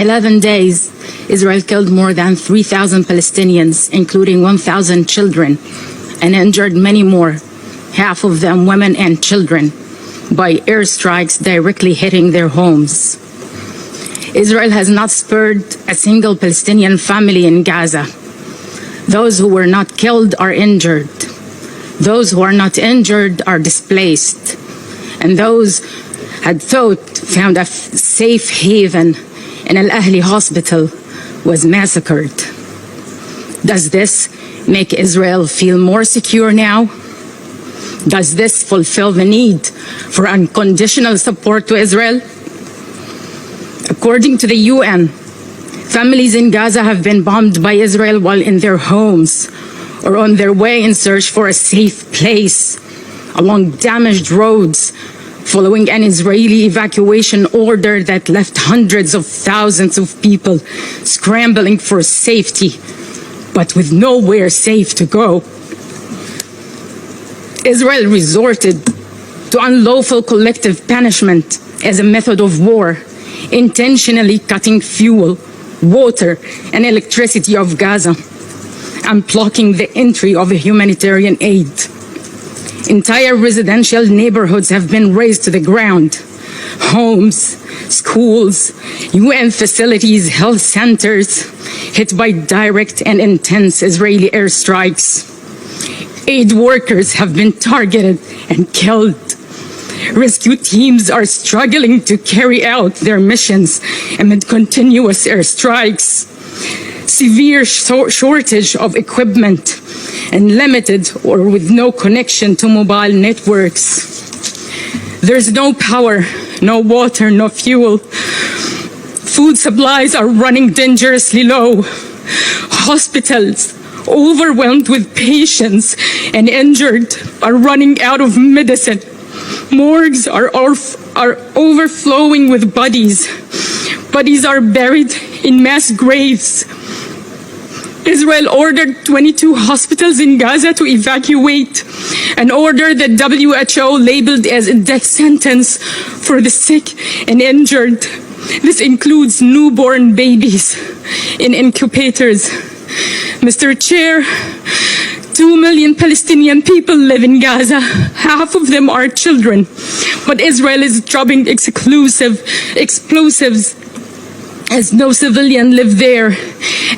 11 days, Israel killed more than 3,000 Palestinians, including 1,000 children, and injured many more, half of them women and children, by airstrikes directly hitting their homes. Israel has not spared a single Palestinian family in Gaza. Those who were not killed are injured. Those who are not injured are displaced. And those had found a safe haven in Al-Ahli hospital was massacred. Does this make Israel feel more secure now? Does this fulfill the need for unconditional support to Israel? According to the UN, families in Gaza have been bombed by Israel while in their homes or on their way in search for a safe place along damaged roads following an Israeli evacuation order that left hundreds of thousands of people scrambling for safety, but with nowhere safe to go. Israel resorted to unlawful collective punishment as a method of war, intentionally cutting fuel, water, and electricity of Gaza, and blocking the entry of humanitarian aid. Entire residential neighborhoods have been razed to the ground. Homes, schools, UN facilities, health centers hit by direct and intense Israeli airstrikes. Aid workers have been targeted and killed. Rescue teams are struggling to carry out their missions amid continuous airstrikes. Severe shortage of equipment and limited or with no connection to mobile networks. There's no power, no water, no fuel. Food supplies are running dangerously low. Hospitals, overwhelmed with patients and injured, are running out of medicine. Morgues are overflowing with bodies. Bodies are buried in mass graves. Israel ordered 22 hospitals in Gaza to evacuate, an order that WHO labeled as a death sentence for the sick and injured. This includes newborn babies in incubators. Mr. Chair, 2 million Palestinian people live in Gaza. Half of them are children. But Israel is dropping explosives as no civilian live there,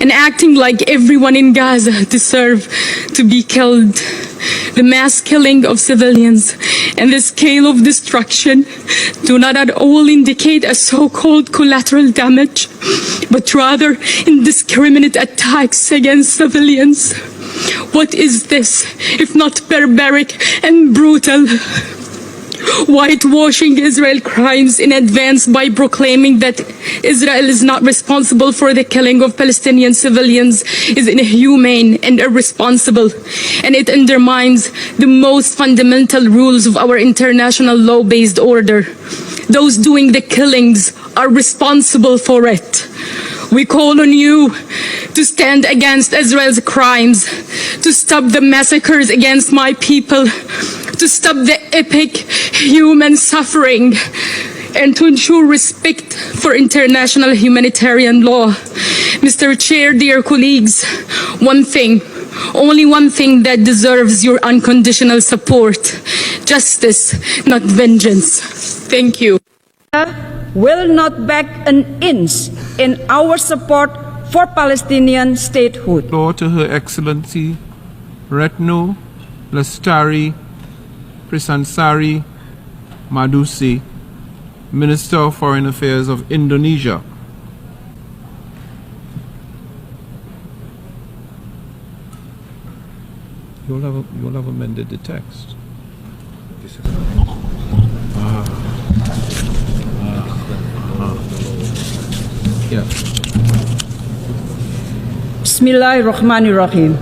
and acting like everyone in Gaza deserve to be killed. The mass killing of civilians and the scale of destruction do not at all indicate a so-called collateral damage, but rather indiscriminate attacks against civilians. What is this, if not barbaric and brutal? Whitewashing Israel crimes in advance by proclaiming that Israel is not responsible for the killing of Palestinian civilians is inhumane and irresponsible, and it undermines the most fundamental rules of our international law-based order. Those doing the killings are responsible for it. We call on you to stand against Israel's crimes, to stop the massacres against my people, to stop the epic human suffering, and to ensure respect for international humanitarian law. Mr. Chair, dear colleagues, one thing, only one thing that deserves your unconditional support: justice, not vengeance. Thank you. Will not back an inch in our support for Palestinian statehood. Floor to Her Excellency Retno Lestari Prisansari Madusi, Minister of Foreign Affairs of Indonesia. You'll have amended the text. Yeah. Bismillahirrahmanirrahim.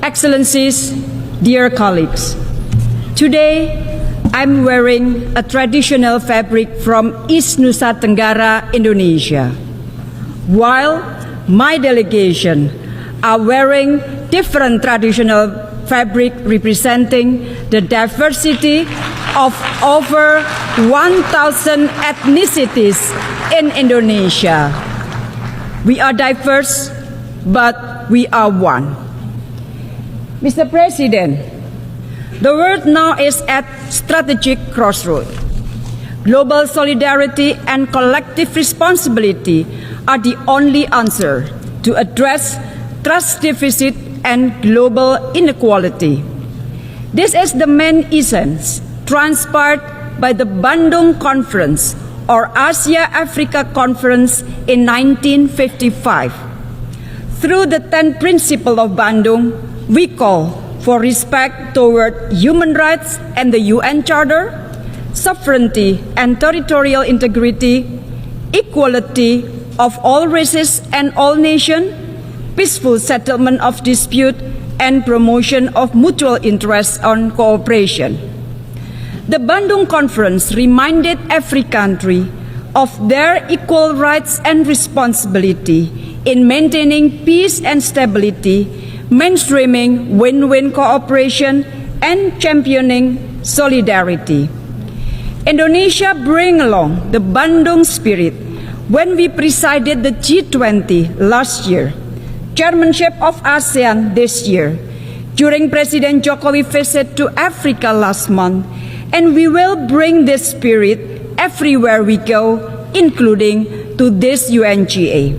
Excellencies, dear colleagues, today I'm wearing a traditional fabric from East Nusa Tenggara, Indonesia, while my delegation are wearing different traditional fabric representing the diversity of over 1,000 ethnicities in Indonesia. We are diverse, but we are one. Mr. President, the world now is at strategic crossroads. Global solidarity and collective responsibility are the only answer to address trust deficit and global inequality. This is the main essence transpired by the Bandung Conference or Asia-Africa Conference in 1955. Through the 10 principles of Bandung, we call for respect toward human rights and the UN Charter, sovereignty and territorial integrity, equality of all races and all nations, peaceful settlement of dispute, and promotion of mutual interest and cooperation. The Bandung Conference reminded every country of their equal rights and responsibility in maintaining peace and stability, mainstreaming win-win cooperation, and championing solidarity. Indonesia bring along the Bandung spirit when we presided the G20 last year, chairmanship of ASEAN this year, during President Jokowi's visit to Africa last month, and we will bring this spirit everywhere we go, including to this UNGA.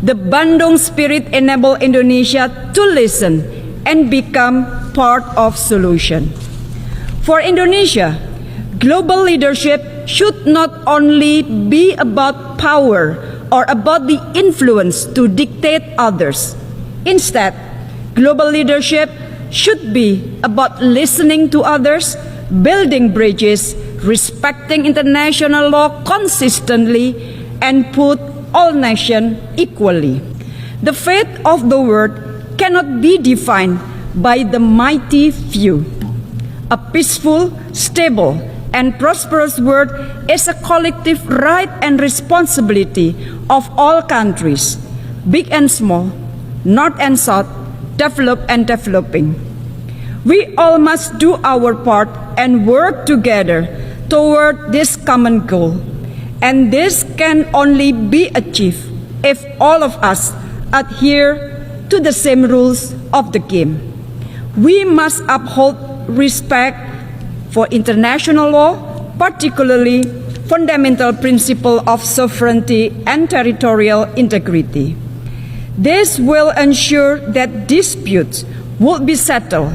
The Bandung spirit enables Indonesia to listen and become part of solution. For Indonesia, global leadership should not only be about power or about the influence to dictate others. Instead, global leadership should be about listening to others, building bridges, respecting international law consistently, and put all nations equally. The fate of the world cannot be defined by the mighty few. A peaceful, stable, and prosperous world is a collective right and responsibility of all countries, big and small, north and south, developed and developing. We all must do our part and work together toward this common goal. And this can only be achieved if all of us adhere to the same rules of the game. We must uphold respect for international law, particularly fundamental principle of sovereignty and territorial integrity. This will ensure that disputes will be settled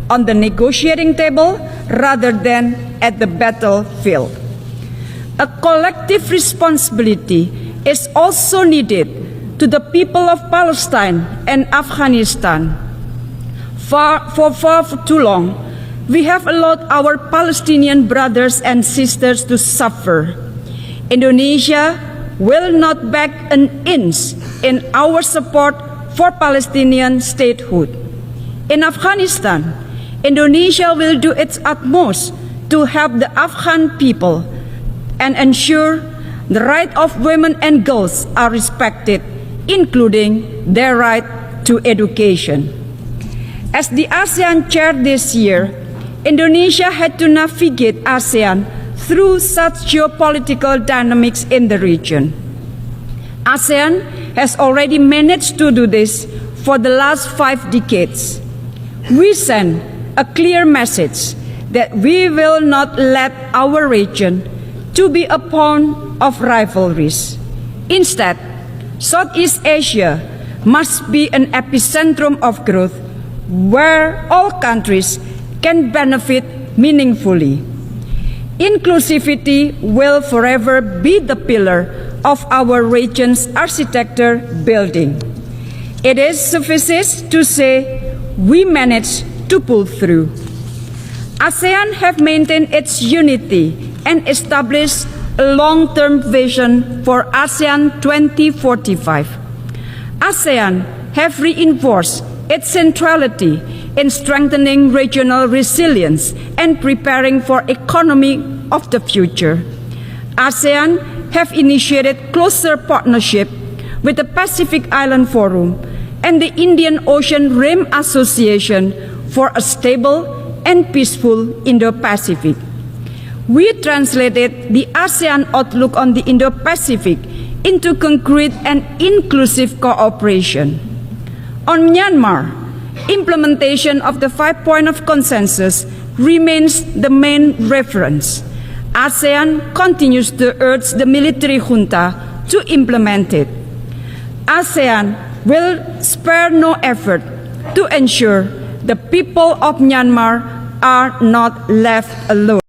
on the negotiating table rather than at the battlefield. A collective responsibility is also needed to the people of Palestine and Afghanistan. For far too long, we have allowed our Palestinian brothers and sisters to suffer. Indonesia will not back an inch in our support for Palestinian statehood. In Afghanistan, Indonesia will do its utmost to help the Afghan people and ensure the rights of women and girls are respected, including their right to education. As the ASEAN chair this year, Indonesia had to navigate ASEAN through such geopolitical dynamics in the region. ASEAN has already managed to do this for the last 5 decades. We send a clear message that we will not let our region to be a pawn of rivalries. Instead, Southeast Asia must be an epicentrum of growth where all countries can benefit meaningfully. Inclusivity will forever be the pillar of our region's architecture building. It is sufficient to say we managed to pull through. ASEAN have maintained its unity and established a long-term vision for ASEAN 2045. ASEAN have reinforced its centrality in strengthening regional resilience and preparing for economy of the future. ASEAN have initiated closer partnership with the Pacific Island Forum and the Indian Ocean Rim Association for a stable and peaceful Indo-Pacific. We translated the ASEAN outlook on the Indo-Pacific into concrete and inclusive cooperation. On Myanmar, implementation of the 5 points of consensus remains the main reference. ASEAN continues to urge the military junta to implement it. ASEAN will spare no effort to ensure the people of Myanmar are not left alone.